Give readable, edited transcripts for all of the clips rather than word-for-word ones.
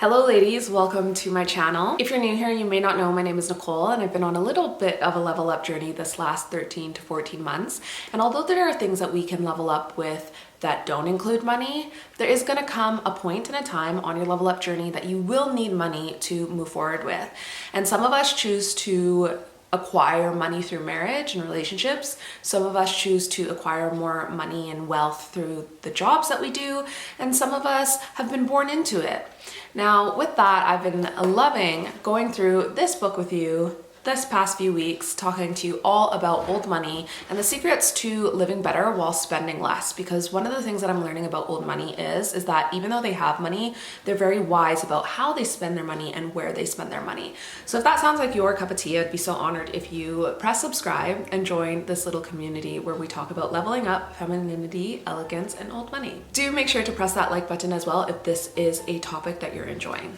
Hello ladies, welcome to my channel. If you're new here, you may not know, my name is Nicole and I've been on a little bit of a level up journey this last 13 to 14 months. And although there are things that we can level up with that don't include money, there is gonna come a point in a time on your level up journey that you will need money to move forward with. And some of us choose to acquire money through marriage and relationships. Some of us choose to acquire more money and wealth through the jobs that we do, and some of us have been born into it. Now, with that, I've been loving going through this book with you this past few weeks, talking to you all about old money and the secrets to living better while spending less. Because one of the things that I'm learning about old money is that even though they have money, they're very wise about how they spend their money and where they spend their money. So if that sounds like your cup of tea, I'd be so honored if you press subscribe and join this little community where we talk about leveling up, femininity, elegance, and old money. Do make sure to press that like button as well if this is a topic that you're enjoying.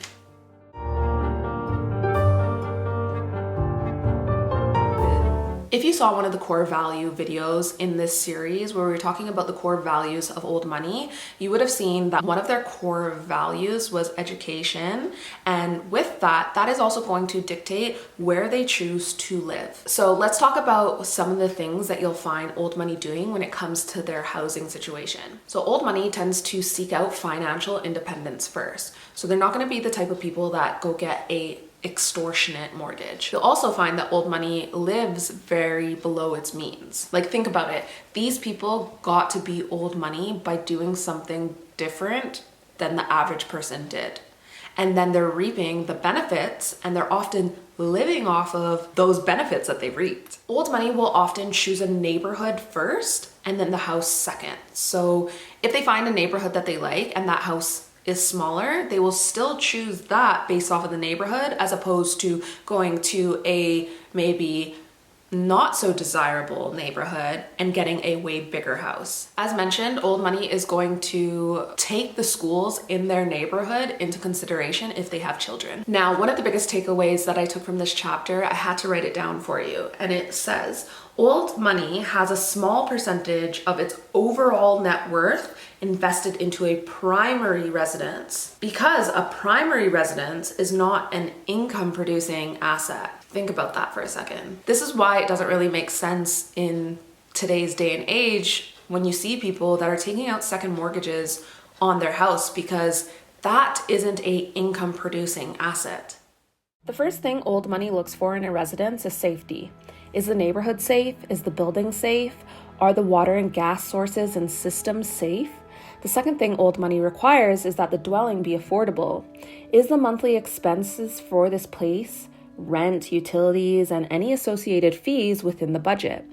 If you saw one of the core value videos in this series where we were talking about the core values of old money, you would have seen that one of their core values was education. And with that, that is also going to dictate where they choose to live. So let's talk about some of the things that you'll find old money doing when it comes to their housing situation. So old money tends to seek out financial independence first. So they're not going to be the type of people that go get a extortionate mortgage. You'll also find that old money lives very below its means. Like, think about it. These people got to be old money by doing something different than the average person did. And then they're reaping the benefits, and they're often living off of those benefits that they reaped. Old money will often choose a neighborhood first and then the house second. So if they find a neighborhood that they like and that house is smaller, they will still choose that based off of the neighborhood as opposed to going to a maybe not so desirable neighborhood and getting a way bigger house. As mentioned, old money is going to take the schools in their neighborhood into consideration if they have children. Now, one of the biggest takeaways that I took from this chapter, I had to write it down for you, and it says, old money has a small percentage of its overall net worth invested into a primary residence because a primary residence is not an income producing asset. Think about that for a second. This is why it doesn't really make sense in today's day and age when you see people that are taking out second mortgages on their house, because that isn't a income producing asset. The first thing old money looks for in a residence is safety. Is the neighborhood safe? Is the building safe? Are the water and gas sources and systems safe? The second thing old money requires is that the dwelling be affordable. Is the monthly expenses for this place, rent, utilities, and any associated fees within the budget?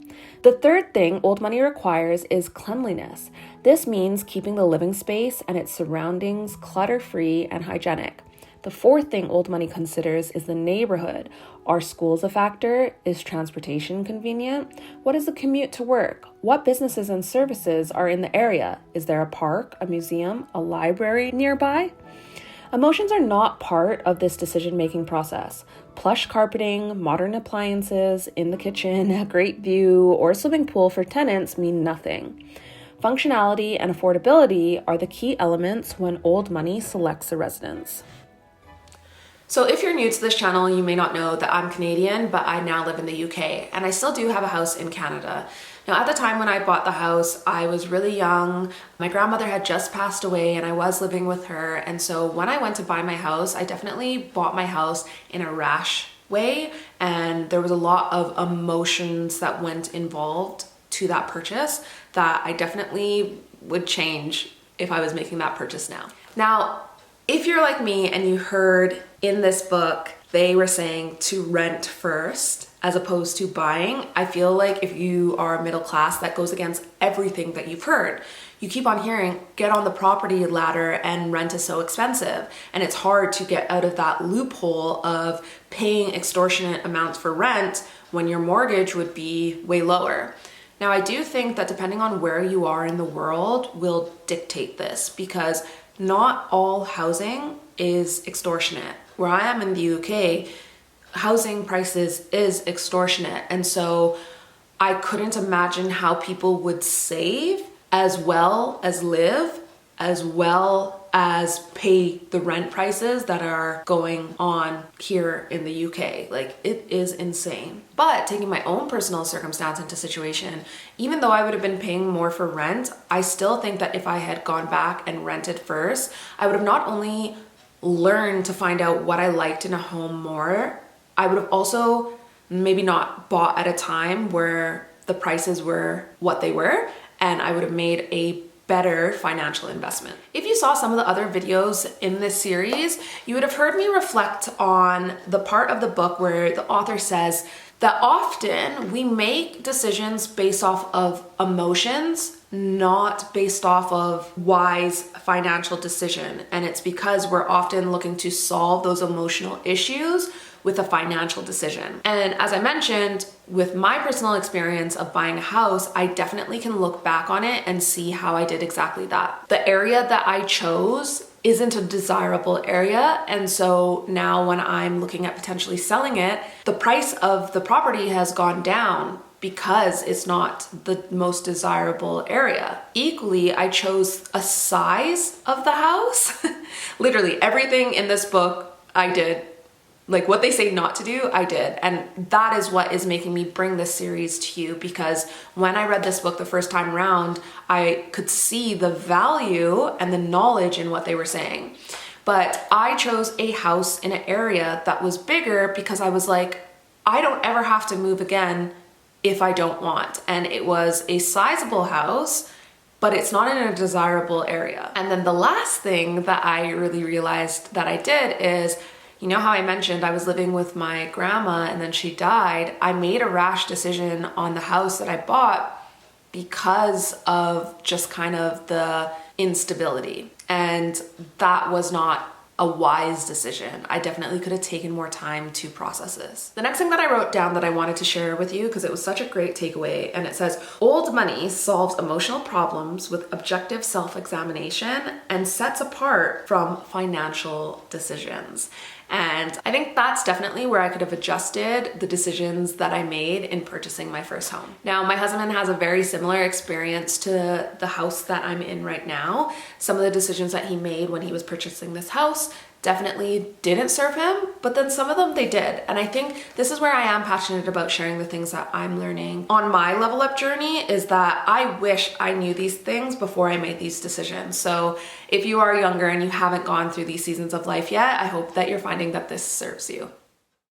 The third thing old money requires is cleanliness. This means keeping the living space and its surroundings clutter-free and hygienic. The fourth thing old money considers is the neighborhood. Are schools a factor? Is transportation convenient? What is the commute to work? What businesses and services are in the area? Is there a park, a museum, a library nearby? Emotions are not part of this decision-making process. Plush carpeting, modern appliances in the kitchen, a great view, or a swimming pool for tenants mean nothing. Functionality and affordability are the key elements when old money selects a residence. So if you're new to this channel, you may not know that I'm Canadian, but I now live in the UK, and I still do have a house in Canada. Now, at the time when I bought the house, I was really young. My grandmother had just passed away and I was living with her. And so when I went to buy my house, I definitely bought my house in a rash way. And there was a lot of emotions that went involved to that purchase that I definitely would change if I was making that purchase now. Now, if you're like me and you heard in this book, they were saying to rent first as opposed to buying, I feel like if you are middle class, that goes against everything that you've heard. You keep on hearing, get on the property ladder and rent is so expensive. And it's hard to get out of that loophole of paying extortionate amounts for rent when your mortgage would be way lower. Now, I do think that depending on where you are in the world will dictate this, because not all housing is extortionate. Where I am in the UK, housing prices is extortionate. And so I couldn't imagine how people would save as well as live, as well as pay the rent prices that are going on here in the UK. Like, it is insane. But taking my own personal circumstance into situation, even though I would have been paying more for rent, I still think that if I had gone back and rented first, I would have not only learned to find out what I liked in a home more, I would have also maybe not bought at a time where the prices were what they were, and I would have made a better financial investment. If you saw some of the other videos in this series, you would have heard me reflect on the part of the book where the author says that often we make decisions based off of emotions, not based off of wise financial decision. And it's because we're often looking to solve those emotional issues with a financial decision. And as I mentioned, with my personal experience of buying a house, I definitely can look back on it and see how I did exactly that. The area that I chose isn't a desirable area, and so now when I'm looking at potentially selling it, the price of the property has gone down because it's not the most desirable area. Equally, I chose a size of the house. Literally everything in this book I did. Like, what they say not to do, I did. And that is what is making me bring this series to you, because when I read this book the first time around, I could see the value and the knowledge in what they were saying. But I chose a house in an area that was bigger because I was like, I don't ever have to move again if I don't want. And it was a sizable house, but it's not in a desirable area. And then the last thing that I really realized that I did is, you know how I mentioned I was living with my grandma and then she died? I made a rash decision on the house that I bought because of just kind of the instability. And that was not a wise decision. I definitely could have taken more time to process this. The next thing that I wrote down that I wanted to share with you, because it was such a great takeaway, and it says, old money solves emotional problems with objective self-examination and sets apart from financial decisions. And I think that's definitely where I could have adjusted the decisions that I made in purchasing my first home. Now, my husband has a very similar experience to the house that I'm in right now. Some of the decisions that he made when he was purchasing this house definitely didn't serve him, but then some of them they did. And I think this is where I am passionate about sharing the things that I'm learning on my level up journey, is that I wish I knew these things before I made these decisions. So if you are younger and you haven't gone through these seasons of life yet, I hope that you're finding that this serves you.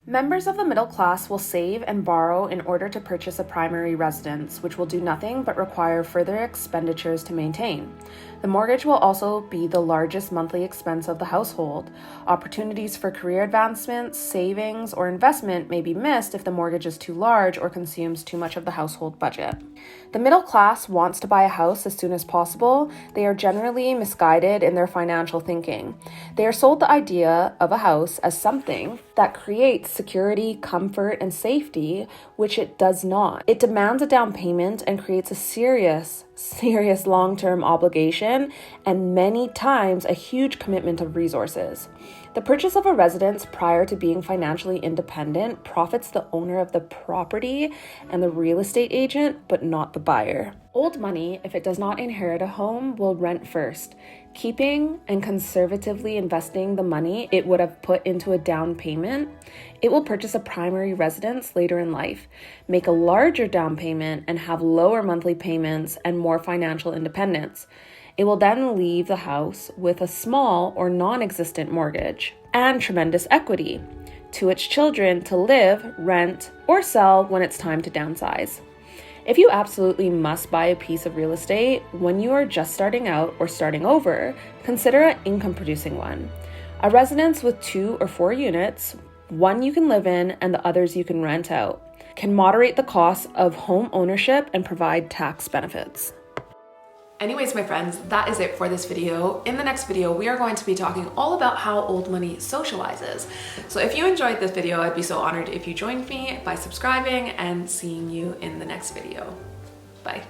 Members of the middle class will save and borrow in order to purchase a primary residence, which will do nothing but require further expenditures to maintain. The mortgage will also be the largest monthly expense of the household. Opportunities for career advancement, savings, or investment may be missed if the mortgage is too large or consumes too much of the household budget. The middle class wants to buy a house as soon as possible. They are generally misguided in their financial thinking. They are sold the idea of a house as something that creates security, comfort, and safety, which it does not. It demands a down payment and creates a serious long-term obligation, and many times a huge commitment of resources. The purchase of a residence prior to being financially independent profits the owner of the property and the real estate agent, but not the buyer. Old money, if it does not inherit a home, will rent first, keeping and conservatively investing the money it would have put into a down payment. It will purchase a primary residence later in life, make a larger down payment, and have lower monthly payments and more financial independence. It will then leave the house with a small or non-existent mortgage and tremendous equity to its children to live, rent, or sell when it's time to downsize. If you absolutely must buy a piece of real estate when you are just starting out or starting over, consider an income-producing one. A residence with 2 or 4 units, one you can live in and the others you can rent out, can moderate the cost of home ownership and provide tax benefits. Anyways, my friends, that is it for this video. In the next video, we are going to be talking all about how old money socializes. So if you enjoyed this video, I'd be so honored if you joined me by subscribing, and seeing you in the next video. Bye.